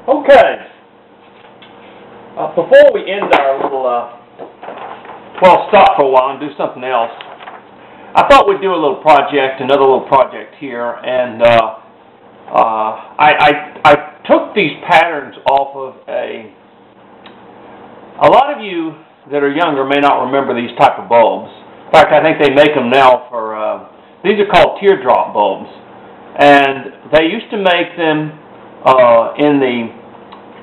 Okay. Before we end our little, stop for a while and do something else, I thought we'd do a little project, another little project here, and I took these patterns off of a lot of you that are younger may not remember these type of bulbs. In fact, I think they make them now for, these are called teardrop bulbs, and they used to make them in the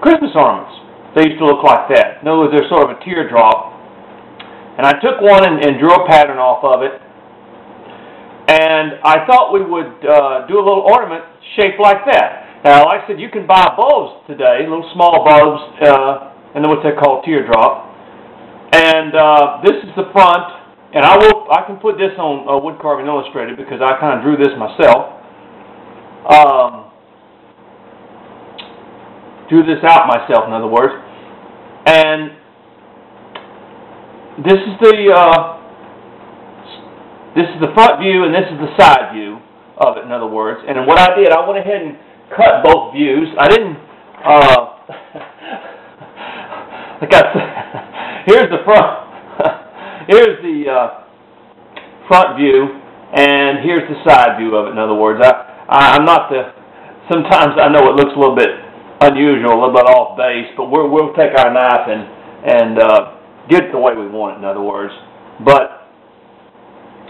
Christmas ornaments. They used to look like that. In other words, they're sort of a teardrop. And I took one and drew a pattern off of it. And I thought we would do a little ornament shaped like that. Now, like I said, you can buy bulbs today, little small bulbs, and then what they call teardrop. And this is the front. And I can put this on Wood Carving Illustrated because I kind of drew this myself. Drew this out myself, in other words. And this is the front view, and this is the side view of it, in other words. And what I did, I went ahead and cut both views. I didn't. Here's the front. Here's the front view, and here's the side view of it. In other words, I'm not the. Sometimes I know it looks a little bit unusual, a little bit off base, but we'll take our knife and get it the way we want it, in other words. But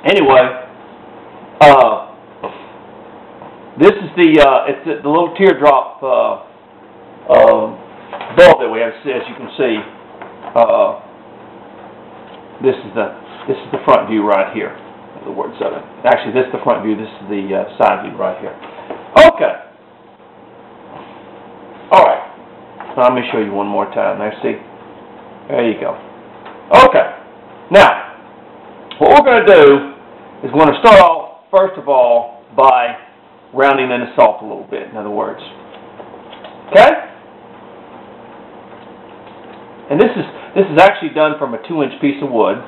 anyway, this is it's the little teardrop bulb that we have, as you can see. This is the front view right here, in other words of it. Actually, this is the front view. This is the side view right here. Okay. All right. So let me show you one more time. There, see? There you go. Okay. Now, what we're going to do is we're going to start off, first of all, by rounding in the salt a little bit, in other words. Okay? And this is actually done from a 2-inch piece of wood.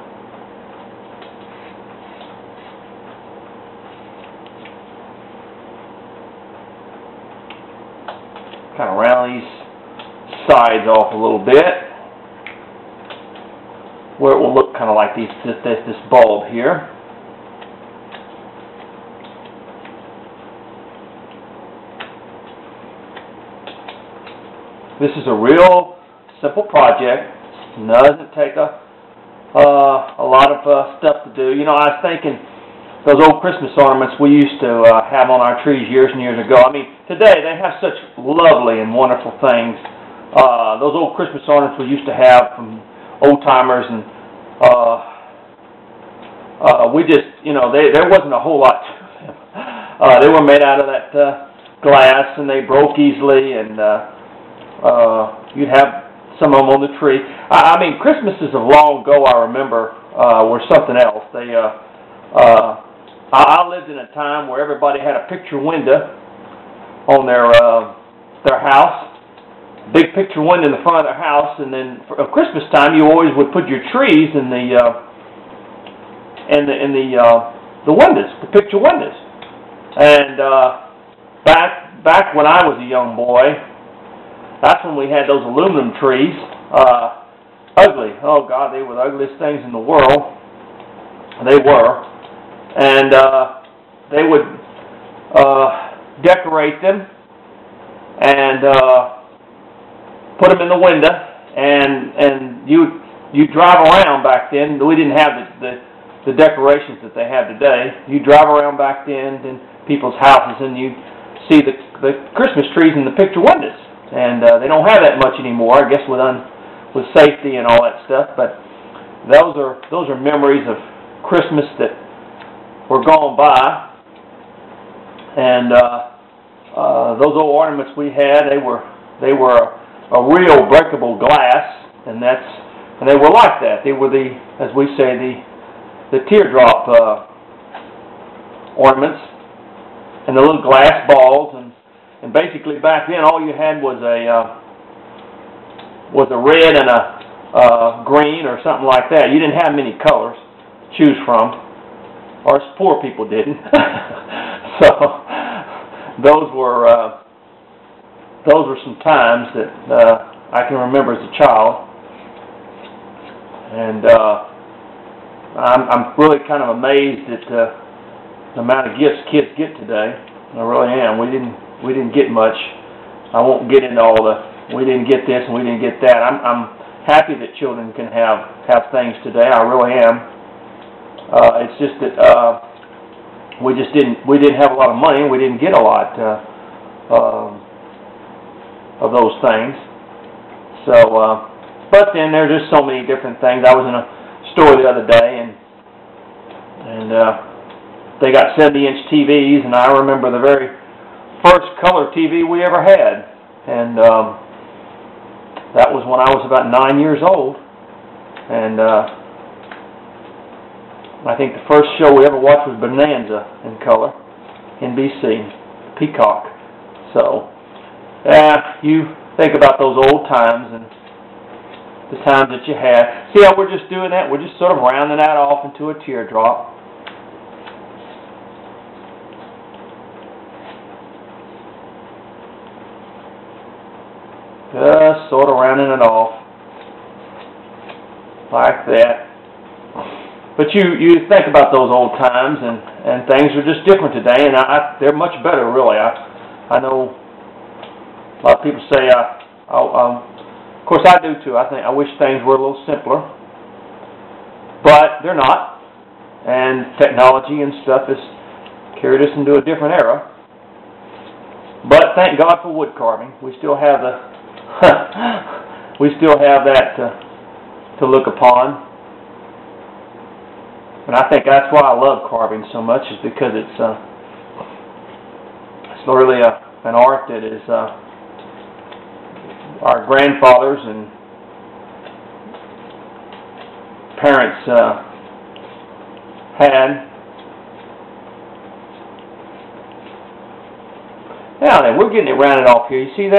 Kind of round these sides off a little bit, where it will look kind of like this bulb here. This is a real simple project. Doesn't take a lot of stuff to do. You know, I was thinking those old Christmas ornaments we used to have on our trees years and years ago. I mean, today they have such lovely and wonderful things. Those old Christmas ornaments we used to have from old timers, and we just, you know, there wasn't a whole lot to them. They were made out of that glass, and they broke easily, and you'd have some of them on the tree. I mean, Christmases of long ago, I remember, were something else. I lived in a time where everybody had a picture window on their house, big picture window in the front of their house, and then for Christmas time, you always would put your trees in the windows, the picture windows. And back when I was a young boy, that's when we had those aluminum trees. Ugly. Oh God, they were the ugliest things in the world. They were. And they would decorate them and put them in the window, and you drive around back then. We didn't have the decorations that they have today. You drive around back then in people's houses, and you see the Christmas trees in the picture windows. And they don't have that much anymore, I guess, with safety and all that stuff. But those are memories of Christmas that were gone by. And those old ornaments we had, they were a real breakable glass, and they were like that. They were as we say, the teardrop ornaments, and the little glass balls, and basically back then all you had was a red and a green or something like that. You didn't have many colors to choose from, or poor people didn't. So those those were some times that I can remember as a child. And I'm really kind of amazed at the amount of gifts kids get today. I really am. We didn't get much. I won't get into all we didn't get this and we didn't get that. I'm happy that children can have things today. I really am. It's just that we didn't have a lot of money and we didn't get a lot of those things. So, but then there's just so many different things. I was in a store the other day and they got 70-inch TVs, and I remember the very first color TV we ever had, and that was when I was about 9 years old, and I think the first show we ever watched was Bonanza in color, NBC, Peacock. So, you think about those old times and the times that you had. See how we're just doing that? We're just sort of rounding that off into a teardrop. Just sort of rounding it off like that. But you think about those old times, and things are just different today, and they're much better, really. I know a lot of people say, of course I do too. I wish things were a little simpler, but they're not. And technology and stuff has carried us into a different era. But thank God for wood carving. We still have that to look upon. And I think that's why I love carving so much, is because it's really an art that is our grandfathers and parents had. Now then, we're getting it rounded off here. You see that?